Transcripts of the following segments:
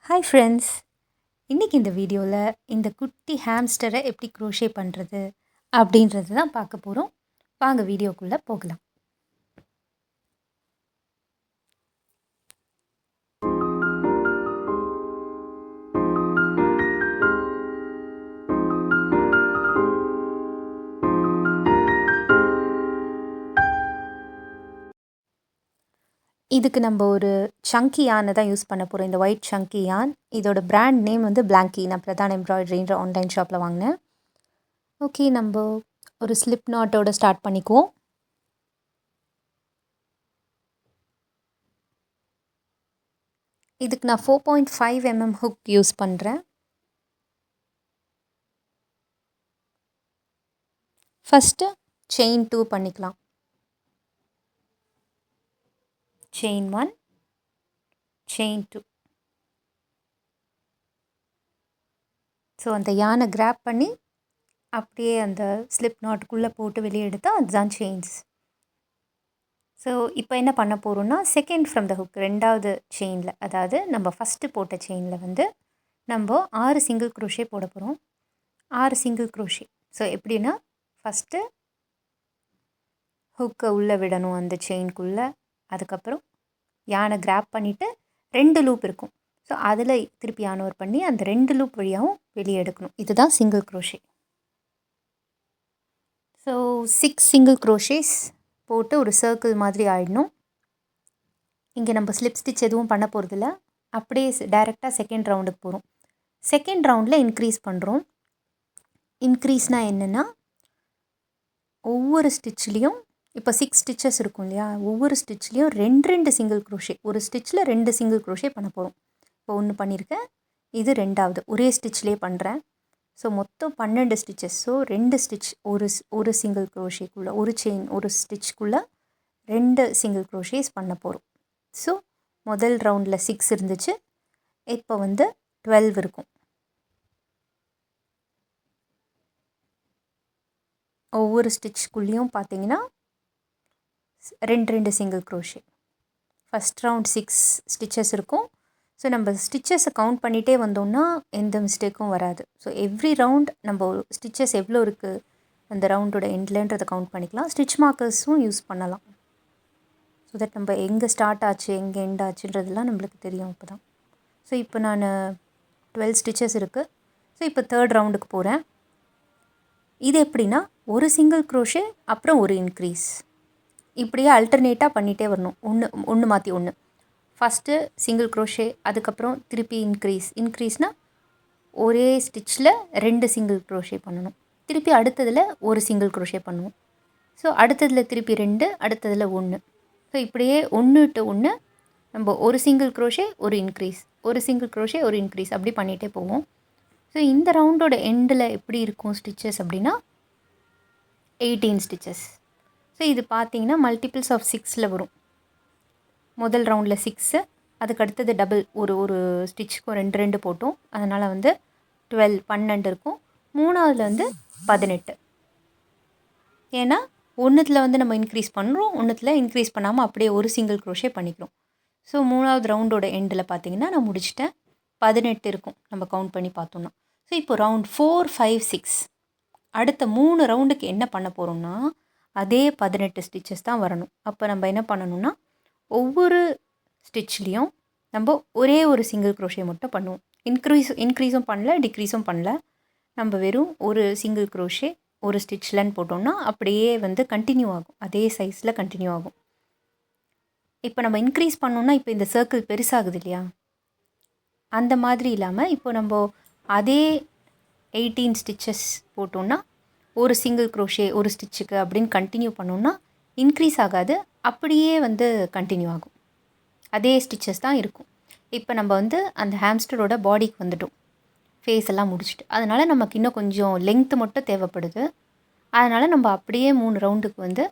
Hi friends! இன்னைக்கு இந்த வீடியோவில் இந்த குட்டி ஹாம்ஸ்டரை எப்படி க்ரோஷே பண்ணுறது அப்படின்றது தான் பார்க்க போகிறோம். வாங்க வீடியோக்குள்ளே போகலாம். இதுக்கு நம்ம ஒரு சங்கி யானை தான் யூஸ் பண்ண போகிறோம். இந்த ஒயிட் சங்கி யான். இதோட பிராண்ட் நேம் வந்து பிளாங்கி. நான் பிரதான் எம்ப்ராய்டரின்ற ஆன்லைன் ஷாப்பில் வாங்கினேன். ஓகே, நம்ம ஒரு ஸ்லிப் நாட்டோட ஸ்டார்ட் பண்ணிக்குவோம். இதுக்கு நான் 4.5 mm ஹுக் யூஸ் பண்ணுறேன். ஃபஸ்ட்டு செயின் 2 பண்ணிக்கலாம். Chain 1, chain 2. ஸோ அந்த யானை கிராப் பண்ணி அப்படியே அந்த ஸ்லிப் நாட்டுக்குள்ளே போட்டு வெளியே எடுத்தால் அதுதான் செயின்ஸ். ஸோ இப்போ என்ன பண்ண போகிறோம்னா, செகண்ட் ஃப்ரம் த ஹுக், ரெண்டாவது செயினில், அதாவது நம்ம ஃபஸ்ட்டு போட்ட செயினில் வந்து நம்ம 6 சிங்கிள் க்ரோஷே போட போகிறோம். 6 சிங்கிள் க்ரோஷே. ஸோ எப்படின்னா, ஃபஸ்ட்டு ஹுக்கை உள்ளே விடணும் அந்த செயின்குள்ளே. அதுக்கப்புறம் யானை கிராப் பண்ணிவிட்டு 2 லூப் இருக்கும். ஸோ அதில் திருப்பி யானை ஒர்க் பண்ணி அந்த 2 லூப் வழியாகவும் வெளியே எடுக்கணும். இதுதான் single crochet. So 6 single crochets போட்டு ஒரு சர்க்கிள் மாதிரி ஆகிடணும். இங்கே நம்ம ஸ்லிப் ஸ்டிச் எதுவும் பண்ண போகிறதில்ல. அப்படியே டைரெக்டாக செகண்ட் ரவுண்டுக்கு போகிறோம். செகண்ட் ரவுண்டில் இன்க்ரீஸ் பண்ணுறோம். இன்க்ரீஸ்னால் என்னென்னா, ஒவ்வொரு ஸ்டிச்லேயும் இப்போ 6 ஸ்டிச்சஸ் இருக்கும் இல்லையா, ஒவ்வொரு ஸ்டிச்லேயும் 2 சிங்கிள் க்ரோஷே. ஒரு ஸ்டிச்சில் 2 சிங்கிள் க்ரோஷே பண்ண போகிறோம். இப்போ ஒன்று பண்ணியிருக்கேன், இது ரெண்டாவது ஒரே ஸ்டிச்லேயே பண்ணுறேன். ஸோ மொத்தம் 12 ஸ்டிச்சஸ். ஸோ 2 ஸ்டிச் ஒரு சிங்கிள் க்ரோஷேக்குள்ளே, ஒரு செயின் ஒரு ஸ்டிச்சுக்குள்ளே 2 சிங்கிள் க்ரோஷேஸ் பண்ண போகிறோம். ஸோ முதல் ரவுண்டில் 6 இருந்துச்சு, இப்போ வந்து 12 இருக்கும். ஒவ்வொரு ஸ்டிச்சுக்குள்ளேயும் பார்த்தீங்கன்னா 2 single crochet. First round 6 stitches இருக்கும். ஸோ நம்ம ஸ்டிச்சஸை கவுண்ட் பண்ணிகிட்டே வந்தோம்னா எந்த மிஸ்டேக்கும் வராது. ஸோ எவ்ரி ரவுண்ட் நம்ம ஸ்டிச்சஸ் எவ்வளோ இருக்குது அந்த ரவுண்டோட எண்ட்லன்றதை கவுண்ட் பண்ணிக்கலாம். ஸ்டிச் மார்க்கர்ஸும் யூஸ் பண்ணலாம். ஸோ தட் நம்ம எங்கே ஸ்டார்ட் ஆச்சு எங்கே எண்ட் ஆச்சுன்றதுலாம் நம்மளுக்கு தெரியும் இப்போ தான். ஸோ இப்போ நான் 12 ஸ்டிச்சஸ் இருக்குது. ஸோ இப்போ தேர்ட் ரவுண்டுக்கு போகிறேன். இது எப்படின்னா, ஒரு சிங்கிள் க்ரோஷே அப்புறம் ஒரு இன்க்ரீஸ், இப்படியே அல்டர்னேட்டாக பண்ணிகிட்டே வரணும். ஒன்று மாற்றி ஒன்று. ஃபஸ்ட்டு சிங்கிள் க்ரோஷே, அதுக்கப்புறம் திருப்பி இன்க்ரீஸ்னால் ஒரே ஸ்டிச்சில் 2 சிங்கிள் க்ரோஷே பண்ணணும். திருப்பி அடுத்ததில் ஒரு சிங்கிள் க்ரோஷே பண்ணுவோம். ஸோ அடுத்ததில் திருப்பி 2, அடுத்ததில் 1. ஸோ இப்படியே 1 to 1 நம்ம ஒரு சிங்கிள் க்ரோஷே ஒரு இன்க்ரீஸ், ஒரு சிங்கிள் க்ரோஷே ஒரு இன்க்ரீஸ், அப்படி பண்ணிகிட்டே போவோம். ஸோ இந்த ரவுண்டோட எண்டில் எப்படி இருக்கும் ஸ்டிச்சஸ் அப்படின்னா 18 ஸ்டிச்சஸ். ஸோ இது பார்த்தீங்கன்னா மல்டிபிள்ஸ் ஆஃப் 6ல் வரும். முதல் ரவுண்டில் 6, அதுக்கு அடுத்தது டபுள், ஒரு ஸ்டிச்சுக்கும் 2 போட்டோம். அதனால் வந்து 12 இருக்கும். மூணாவதுல வந்து 18. ஏன்னா ஒன்றுத்தில் வந்து நம்ம இன்க்ரீஸ் பண்ணுறோம், ஒன்றுத்தில் இன்க்ரீஸ் பண்ணாமல் அப்படியே ஒரு சிங்கிள் க்ரோஷே பண்ணிக்கிறோம். ஸோ மூணாவது ரவுண்டோட எண்டில் பார்த்தீங்கன்னா நான் முடிச்சிட்டேன். 18 இருக்கும் நம்ம கவுண்ட் பண்ணி பார்த்தோம்னா. ஸோ இப்போ ரவுண்ட் 4, 5, 6 அடுத்த 3 ரவுண்டுக்கு என்ன பண்ண போகிறோம்னா, அதே 18 ஸ்டிச்சஸ் தான் வரணும். அப்போ நம்ம என்ன பண்ணணும்னா, ஒவ்வொரு ஸ்டிச்லேயும் நம்ம ஒரே ஒரு சிங்கிள் க்ரோஷே மட்டும் பண்ணுவோம். இன்க்ரீஸும் பண்ணல, டிக்ரீஸும் பண்ணல. நம்ம வெறும் ஒரு சிங்கிள் க்ரோஷே ஒரு ஸ்டிச்லன்னு போட்டோம்னா அப்படியே வந்து கண்டினியூ ஆகும். அதே சைஸில் கண்டினியூ ஆகும். இப்போ நம்ம இன்க்ரீஸ் பண்ணோம்னா இப்போ இந்த சர்க்கிள் பெருசாகுது இல்லையா, அந்த மாதிரி இல்லாமல் இப்போ நம்ம அதே 18 ஸ்டிச்சஸ் போட்டோம்னா ஒரு சிங்கிள் க்ரோஷே ஒரு ஸ்டிச்சுக்கு அப்படின்னு கண்டினியூ பண்ணோம்னா இன்க்ரீஸ் ஆகாது, அப்படியே வந்து கண்டினியூ ஆகும். அதே ஸ்டிச்சஸ் தான் இருக்கும். இப்போ நம்ம வந்து அந்த ஹாம்ஸ்டரோட பாடிக்கு வந்துட்டோம், ஃபேஸ் எல்லாம் முடிச்சுட்டு. அதனால் நமக்கு இன்னும் கொஞ்சம் லெங்க்த்து மட்டும் தேவைப்படுது. அதனால் நம்ம அப்படியே 3 ரவுண்டுக்கு வந்து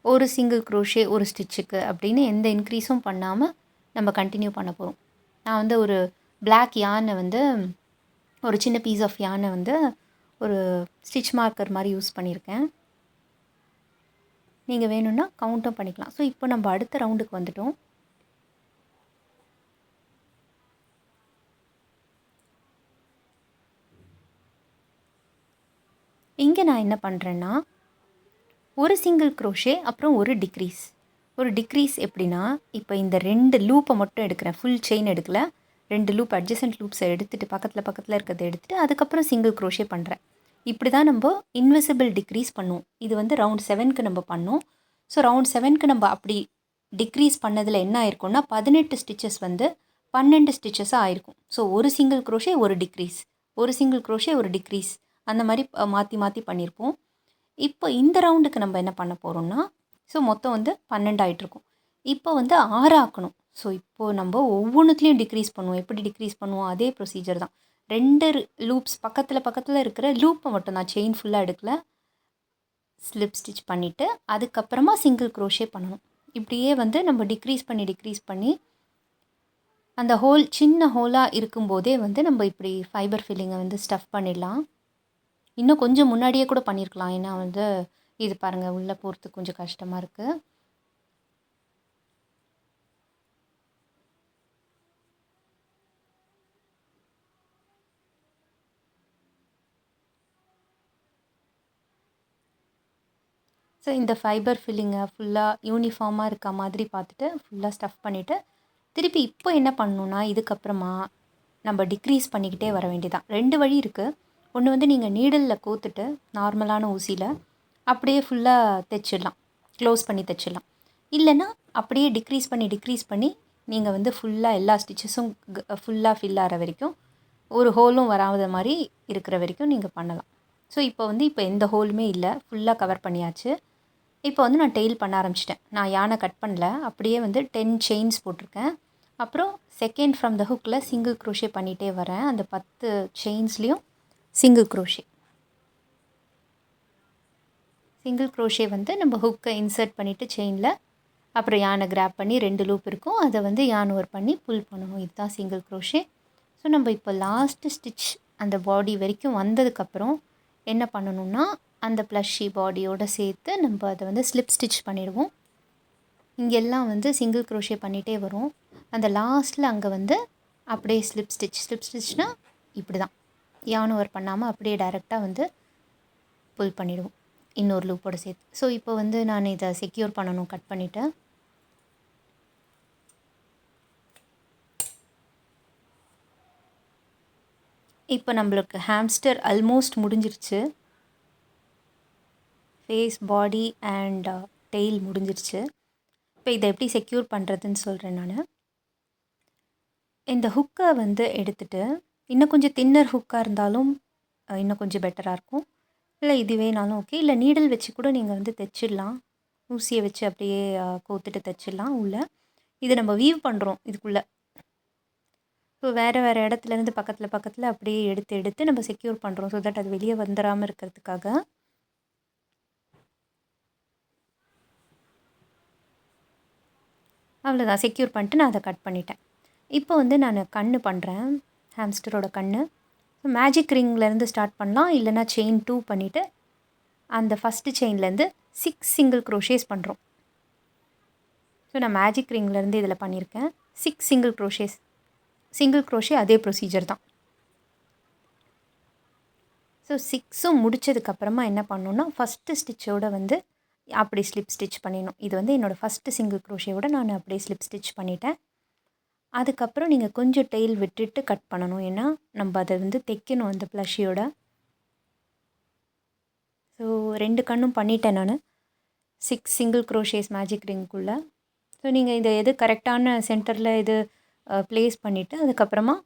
ஒரு சிங்கிள் க்ரோஷே ஒரு ஸ்டிச்சுக்கு அப்படின்னு எந்த இன்க்ரீஸும் பண்ணாமல் நம்ம கண்டினியூ பண்ண போகிறோம். நான் வந்து ஒரு பிளாக் யானை வந்து, ஒரு சின்ன பீஸ் ஆஃப் யானை வந்து ஒரு ஸ்டிச் மார்க்கர் மாதிரி யூஸ் பண்ணியிருக்கேன். நீங்கள் வேணும்னா கவுண்ட்டும் பண்ணிக்கலாம். ஸோ இப்போ நம்ம அடுத்த ரவுண்டுக்கு வந்துட்டோம். இங்கே நான் என்ன பண்ணுறேன்னா ஒரு சிங்கிள் க்ரோஷே அப்புறம் ஒரு டிக்ரீஸ் எப்படின்னா இப்போ இந்த 2 லூப்பை மட்டும் எடுக்கிறேன், ஃபுல் செயின் எடுக்கல, 2 லூப் அட்ஜசன்ட் லூப்ஸை எடுத்துகிட்டு பக்கத்தில் இருக்கிறத எடுத்துகிட்டு அதுக்கப்புறம் சிங்கிள் க்ரோஷே பண்ணுறேன். இப்படி தான் நம்ம இன்விசிபிள் டிக்ரீஸ் பண்ணுவோம். இது வந்து ரவுண்ட் 7க்கு நம்ம பண்ணோம். ஸோ ரவுண்ட் 7க்கு நம்ம அப்படி டிக்ரீஸ் பண்ணதில் என்ன ஆயிருக்கும்னா 18 ஸ்டிச்சஸ் வந்து 12 ஸ்டிச்சஸாக ஆயிருக்கும். ஸோ ஒரு சிங்கிள் க்ரோஷே ஒரு டிக்ரீஸ், ஒரு சிங்கிள் க்ரோஷே ஒரு டிக்ரீஸ், அந்த மாதிரி மாற்றி மாற்றி பண்ணியிருப்போம். இப்போ இந்த ரவுண்டுக்கு நம்ம என்ன பண்ண போகிறோம்னா, ஸோ மொத்தம் வந்து 12 ஆகிட்ருக்கும். இப்போ வந்து 6 ஆக்கணும். ஸோ இப்போது நம்ம ஒவ்வொன்றுத்துலேயும் டிக்ரீஸ் பண்ணுவோம். எப்படி டிக்ரீஸ் பண்ணுவோம்? அதே ப்ரொசீஜர் தான். 2 லூப்ஸ் பக்கத்தில் இருக்கிற லூப்பை மட்டும் நான் செயின் ஃபுல்லாக எடுக்கல, ஸ்லிப் ஸ்டிச் பண்ணிவிட்டு அதுக்கப்புறமா சிங்கிள் க்ரோஷே பண்ணணும். இப்படியே வந்து நம்ம டிக்ரீஸ் பண்ணி அந்த ஹோல் சின்ன ஹோலாக இருக்கும்போதே வந்து நம்ம இப்படி ஃபைபர் ஃபில்லிங்கை வந்து ஸ்டஃப் பண்ணிடலாம். இன்னும் கொஞ்சம் முன்னாடியே கூட பண்ணியிருக்கலாம். ஏன்னா வந்து இது பாருங்கள், உள்ளே போகிறதுக்கு கொஞ்சம் கஷ்டமாக இருக்குது. ஸோ இந்த ஃபைபர் ஃபில்லிங்கை ஃபுல்லாக யூனிஃபார்மாக இருக்க மாதிரி பார்த்துட்டு ஃபுல்லாக ஸ்டஃப் பண்ணிவிட்டு திருப்பி இப்போ என்ன பண்ணணுன்னா, இதுக்கப்புறமா நம்ம டிக்ரீஸ் பண்ணிக்கிட்டே வர வேண்டியதான். 2 வழி இருக்குது. ஒன்று வந்து நீங்கள் நீடலில் கோத்துட்டு நார்மலான ஊசியில் அப்படியே ஃபுல்லாக தைச்சிடலாம், க்ளோஸ் பண்ணி தைச்சிடலாம். இல்லைன்னா அப்படியே டிக்ரீஸ் பண்ணி நீங்கள் வந்து ஃபுல்லாக எல்லா ஸ்டிச்சஸும் ஃபுல்லாக ஃபில் ஆகிற வரைக்கும், ஒரு ஹோலும் வராத மாதிரி இருக்கிற வரைக்கும் நீங்கள் பண்ணலாம். ஸோ இப்போ எந்த ஹோலுமே இல்லை, ஃபுல்லாக கவர் பண்ணியாச்சு. இப்போ வந்து நான் டெயில் பண்ண ஆரம்பிச்சிட்டேன். நான் யானை கட் பண்ணல, அப்படியே வந்து 10 செயின்ஸ் போட்டிருக்கேன். அப்புறம் செகண்ட் ஃப்ரம் த ஹுக்கில் சிங்கிள் க்ரோஷே பண்ணிகிட்டே வரேன். அந்த 10 செயின்ஸ்லேயும் சிங்கிள் க்ரோஷே வந்து நம்ம ஹுக்கை இன்சர்ட் பண்ணிவிட்டு செயினில் அப்புறம் யானை கிராப் பண்ணி 2 லூப் இருக்கும், அதை வந்து யான் ஓவர் பண்ணி புல் பண்ணணும். இதுதான் சிங்கிள் க்ரோஷே. ஸோ நம்ம இப்போ லாஸ்ட்டு ஸ்டிச் அந்த பாடி வரைக்கும் வந்ததுக்கப்புறம் என்ன பண்ணணும்னா, அந்த ப்ளஷி பாடியோடு சேர்த்து நம்ம அதை வந்து ஸ்லிப் ஸ்டிச் பண்ணிடுவோம். இங்கெல்லாம் வந்து சிங்கிள் க்ரோஷே பண்ணிகிட்டே வரும். அந்த லாஸ்ட்டில் அங்கே வந்து அப்படியே ஸ்லிப் ஸ்டிச்னால் இப்படி தான் யான் ஓவர் பண்ணாமல் அப்படியே டைரெக்டாக வந்து புல் பண்ணிவிடுவோம் இன்னொரு லூப்போடு சேர்த்து. ஸோ இப்போ வந்து நான் இதை செக்யூர் பண்ணணும், கட் பண்ணிவிட்டேன். இப்போ நம்மளுக்கு ஹாம்ஸ்டர் ஆல்மோஸ்ட் முடிஞ்சிருச்சு. ஃபேஸ், பாடி அண்ட் டெயில் முடிஞ்சிருச்சு. இப்போ இதை எப்படி செக்யூர் பண்ணுறதுன்னு சொல்கிறேன் நான். இந்த ஹுக்கை வந்து எடுத்துகிட்டு இன்னும் கொஞ்சம் தின்னர் ஹுக்காக இருந்தாலும் இன்னும் கொஞ்சம் பெட்டராக இருக்கும். இல்லை இதுவேனாலும் ஓகே. இல்லை நீடில் வச்சு கூட நீங்கள் வந்து தைச்சிடலாம். ஊசியை வச்சு அப்படியே கோத்துட்டு தைச்சிடலாம் உள்ளே. இதை நம்ம வீவ் பண்ணுறோம் இதுக்குள்ளே. ஸோ வேறு இடத்துலேருந்து பக்கத்தில் அப்படியே எடுத்து நம்ம செக்யூர் பண்ணுறோம். ஸோ தட் அது வெளியே வந்துடாமல் இருக்கிறதுக்காக. அவ்வளோதான், செக்யூர் பண்ணிட்டு நான் அதை கட் பண்ணிட்டேன். இப்போ வந்து நான் கண் பண்ணுறேன், ஹாம்ஸ்டரோட கண். மேஜிக் ரிங்லேருந்து ஸ்டார்ட் பண்ணலாம், இல்லைனா செயின் 2 பண்ணிவிட்டு அந்த ஃபஸ்ட்டு செயின்லேருந்து 6 சிங்கிள் க்ரோஷேஸ் பண்ணுறோம். ஸோ நான் மேஜிக் ரிங்லேருந்து இதில் பண்ணியிருக்கேன் 6 சிங்கிள் க்ரோஷே அதே ப்ரொசீஜர் தான். ஸோ 6ம் முடித்ததுக்கப்புறமா என்ன பண்ணணுன்னா, ஃபஸ்ட்டு ஸ்டிச்சோடு வந்து அப்படி ஸ்லிப் ஸ்டிச் பண்ணிடணும். இது வந்து என்னோடய ஃபஸ்ட்டு சிங்கிள் க்ரோஷேவோட நான் அப்படியே ஸ்லிப் ஸ்டிச் பண்ணிட்டேன். அதுக்கப்புறம் நீங்கள் கொஞ்சம் டெயில் விட்டுட்டு கட் பண்ணணும், ஏன்னா நம்ம அதை வந்து தைக்கணும் அந்த ப்ளஷியோட. ஸோ 2 கண்ணும் பண்ணிட்டேன் நான் 6 சிங்கிள் க்ரோஷேஸ் மேஜிக் ரிங்குள்ளே. ஸோ நீங்கள் இதை எது கரெக்டான சென்டரில் இது ப்ளேஸ் பண்ணிவிட்டு அதுக்கப்புறமா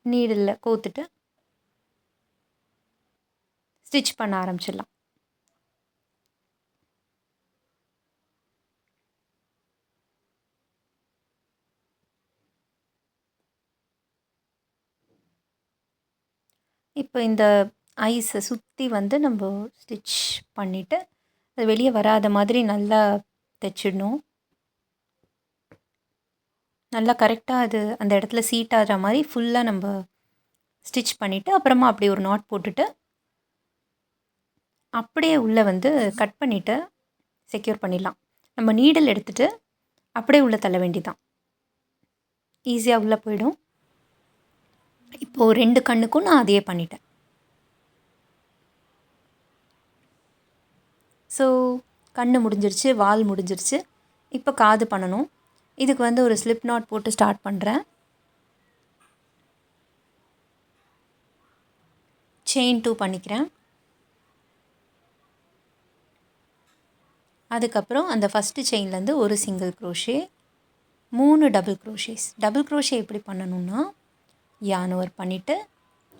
நீடில் கோத்துட்டு ஸ்டிச் பண்ண ஆரம்பிச்சிடலாம். இப்போ இந்த ஐஸை சுற்றி வந்து நம்ம ஸ்டிச் பண்ணிவிட்டு அது வெளியே வராத மாதிரி நல்லா தைச்சிடணும். நல்லா கரெக்டாக அது அந்த இடத்துல சீட் ஆகிற மாதிரி ஃபுல்லாக நம்ம ஸ்டிச் பண்ணிவிட்டு அப்புறமா அப்படியே ஒரு நாட் போட்டுட்டு அப்படியே உள்ளே வந்து கட் பண்ணிவிட்டு செக்யூர் பண்ணிடலாம். நம்ம நீடில் எடுத்துகிட்டு அப்படியே உள்ளே தள்ள வேண்டியதான், ஈஸியாக உள்ளே போயிடும். இப்போது 2 கண்ணுக்கும் நான் அதையே பண்ணிட்டேன். ஸோ கண்ணு முடிஞ்சிருச்சு, வால் முடிஞ்சிருச்சு. இப்போ காது பண்ணணும். இதுக்கு வந்து ஒரு ஸ்லிப் நாட் போட்டு ஸ்டார்ட் பண்ணுறேன். செயின் 2 பண்ணிக்கிறேன். அதுக்கப்புறம் அந்த ஃபஸ்ட்டு செயின்லேருந்து ஒரு single crochet, 3 double crochets. Double crochet எப்படி பண்ணணுன்னா, yarn over பண்ணிவிட்டு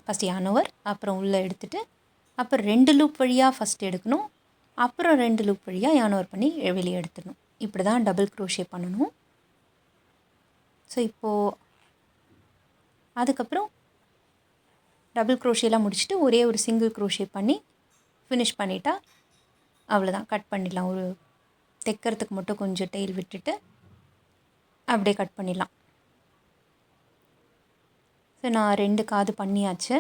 ஃபஸ்ட் yarn over, அப்புறம் உள்ளே எடுத்துகிட்டு அப்புறம் 2 லூப் வழியாக ஃபஸ்ட் எடுக்கணும், அப்புறம் 2 லூப் வழியாக yarn over பண்ணி வெளியே எடுத்துடணும். இப்படி தான் டபுள் க்ரோஷே பண்ணணும். ஸோ இப்போது அதுக்கப்புறம் டபுள் க்ரோஷேலாம் முடிச்சுட்டு ஒரே ஒரு சிங்கிள் க்ரோஷே பண்ணி ஃபினிஷ் பண்ணிட்டா அவ்வளோதான். கட் பண்ணிடலாம். ஒரு தைக்கிறதுக்கு மட்டும் கொஞ்சம் டெயில் விட்டுட்டு அப்படியே கட் பண்ணிடலாம். ஸோ நான் 2 காது பண்ணியாச்சு.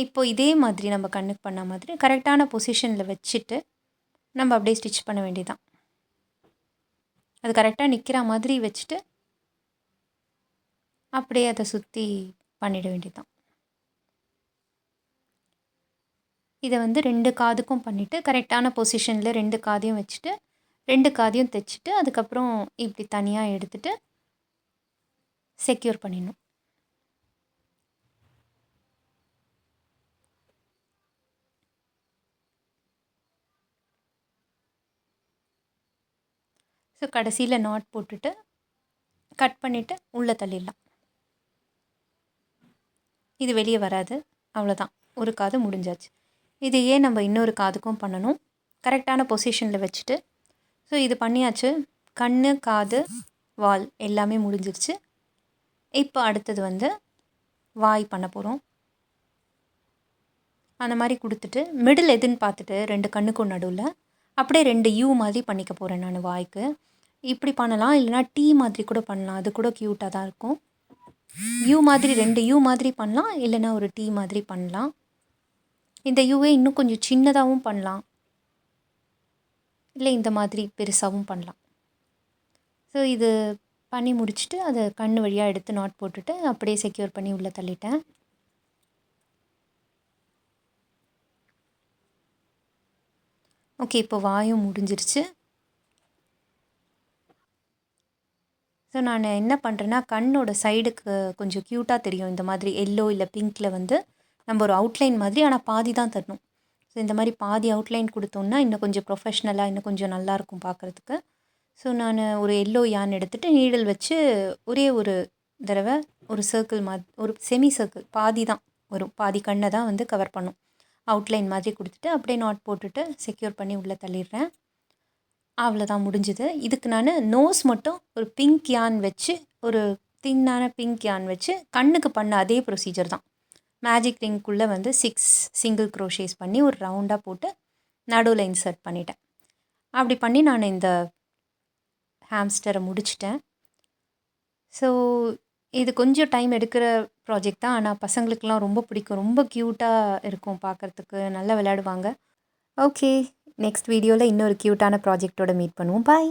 இப்போ இதே மாதிரி நம்ம கண்ணுக்கு பண்ண மாதிரி கரெக்டான பொசிஷனில் வச்சுட்டு நம்ம அப்படியே ஸ்டிச் பண்ண வேண்டியதான். அது கரெக்டாக நிற்கிற மாதிரி வச்சுட்டு அப்படியே அதை சுற்றி பண்ணிட வேண்டியதான். இதை வந்து 2 காதுக்கும் பண்ணிவிட்டு கரெக்டான பொசிஷனில் 2 காதையும் வச்சுட்டு 2 காதையும் தைச்சிட்டு அதுக்கப்புறம் இப்படி தனியாக எடுத்துகிட்டு செக்யூர் பண்ணிடணும். ஸோ கடைசியில் நாட் போட்டுட்டு கட் பண்ணிவிட்டு உள்ளே தள்ளிடலாம். இது வெளியே வராது. அவ்வளோதான், ஒரு காது முடிஞ்சாச்சு. இதையே நம்ம இன்னொரு காதுக்கும் பண்ணணும், கரெக்டான பொசிஷனில் வச்சுட்டு. ஸோ இது பண்ணியாச்சு. கண், காது, வால் எல்லாமே முடிஞ்சிருச்சு. இப்போ அடுத்தது வந்து வாய் பண்ண போகிறோம். அந்த மாதிரி கொடுத்துட்டு மிடில் எதுன்னு பார்த்துட்டு 2 கண்ணுக்கும் நடுவில் அப்படியே 2 யூ மாதிரி பண்ணிக்க போகிறேன் நான் வாய்க்கு. இப்படி பண்ணலாம், இல்லைனா டீ மாதிரி கூட பண்ணலாம். அது கூட க்யூட்டாக தான் இருக்கும். யூ மாதிரி 2 யூ மாதிரி பண்ணலாம், இல்லைனா ஒரு டீ மாதிரி பண்ணலாம். இந்த யூவே இன்னும் கொஞ்சம் சின்னதாகவும் பண்ணலாம், இல்லை இந்த மாதிரி பெருசாகவும் பண்ணலாம். ஸோ இது பண்ணி முடிச்சுட்டு அதை கண் வழியாக எடுத்து நாட் போட்டுட்டு அப்படியே செக்யூர் பண்ணி உள்ளே தள்ளிட்டேன். ஓகே, இப்போ வாயும் முடிஞ்சிருச்சு. ஸோ நான் என்ன பண்ணுறேன்னா, கண்ணோட சைடுக்கு கொஞ்சம் க்யூட்டாக தெரியும் இந்த மாதிரி எல்லோ இல்லை பிங்க்கில் வந்து நம்ம ஒரு அவுட்லைன் மாதிரி, ஆனால் பாதி தான் தரணும். ஸோ இந்த மாதிரி பாதி அவுட்லைன் கொடுத்தோன்னா இன்னும் கொஞ்சம் ப்ரொஃபஷ்னலாக இன்னும் கொஞ்சம் நல்லாயிருக்கும் பார்க்குறதுக்கு. ஸோ நான் ஒரு எல்லோ யான் எடுத்துகிட்டு நீடில் வச்சு ஒரே ஒரு தடவை ஒரு சர்க்கிள் ஒரு செமி சர்க்கிள் பாதி தான் வரும், பாதி கண்ணை தான் வந்து கவர் பண்ணும், அவுட்லைன் மாதிரி கொடுத்துட்டு அப்படியே நாட் போட்டுட்டு செக்யூர் பண்ணி உள்ளே தள்ளிடுறேன். அவ்வளோதான், முடிஞ்சுது. இதுக்கு நான் நோஸ் மட்டும் ஒரு பிங்க் யான் வச்சு, ஒரு தின்னான பிங்க் யான் வச்சு கண்ணுக்கு பண்ண அதே ப்ரொசீஜர் தான். மேஜிக் ரிங்குள்ளே வந்து 6 சிங்கிள் க்ரோஷேஸ் பண்ணி ஒரு ரவுண்டாக போட்டு நடுவில் இன்சர்ட் பண்ணிட்டேன். அப்படி பண்ணி நான் இந்த ஹாம்ஸ்டரை முடிச்சிட்டேன். ஸோ இது கொஞ்சம் டைம் எடுக்கிற ப்ராஜெக்ட் தான், ஆனால் பசங்களுக்கெலாம் ரொம்ப பிடிக்கும். ரொம்ப க்யூட்டாக இருக்கும் பார்க்குறதுக்கு, நல்லா விளையாடுவாங்க. ஓகே, நெக்ஸ்ட் வீடியோவில் இன்னொரு க்யூட்டான ப்ராஜெக்டோட மீட் பண்ணுவோம். பாய்.